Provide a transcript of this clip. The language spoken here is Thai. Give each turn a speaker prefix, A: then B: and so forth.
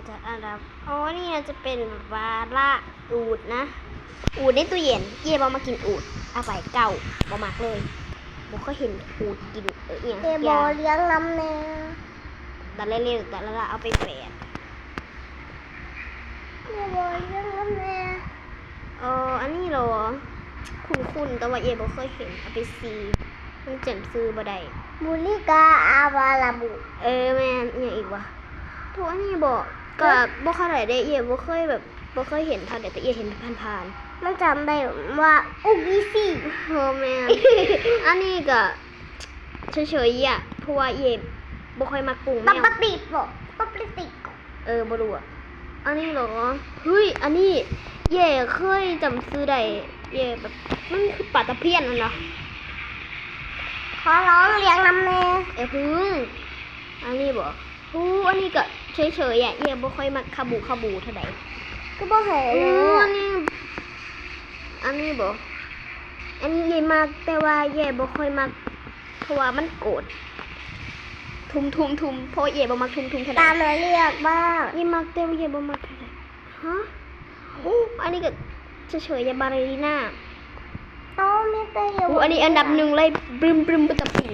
A: จากอันดับนี่จะเป็นวาระอูดนะอูดในตู้เย็นเย่บอมากินอูดเอาไปเก่าบอมักเลยบอก็เห็นอูดกินอย่าง
B: เบอเลี้ยงน้ำแน่
A: แต่เร็วๆแต่ละเอาไปแปด
B: เบอเลี้ยงน้ำแน่
A: อันนี้เหรอคุณแต่ว่าเย่บอเคยเห็นเอาไปซีมันเจ็มซื้อบ่ได้
B: บุลิกาอาวาลาบุ
A: แม่นอย่างอีกวะทุกอันนี้บอกก็บ่เข้าได้เย่บ่เคยแบบบ่เคยเห็นทางแต่เย่เห็นผ่าน
B: มันจำได้ว่าอุกิซิ
A: แม่น อันนี้ก็เฉยๆอ่ะเพราะว่าเย่บ่ค่อยมักปรุงแม
B: ปัป
A: ว
B: ปะติโปปัปปะติโก
A: บ่รู้อ่ะอันนี้เหรอเฮ้ยอันนี้เย่เคยจำซื้อได้เย่แบบมันคือปลาตะเพียนนั่นเหรอ
B: ขอร้องเลี้ยงน้ำแน่
A: พึ่งอันนี้บ่อันนี้ก็เฉยๆอ่ะเย่บ่ค่อยมักคาบูเท่าใด
B: ก็บ่เห็นเลย
A: อันนี้บ่อันนี้เย่มากแต่ว่าเย่บ่ค่อยมักเพราะว่ามันโกรธทุ่มเพราะเย่บ่มักทุ่มเท่าใด
B: ตามมาเรียกบ้าง
A: เย่มักแต่ว่าเย่บ่มักเท่าใดฮะอันนี้ก็เฉยๆอย่าบาเลริน่า
B: ต้องไม่เตย
A: อันนี้อันดับหนึ่งเลยบรึมปะตะปิง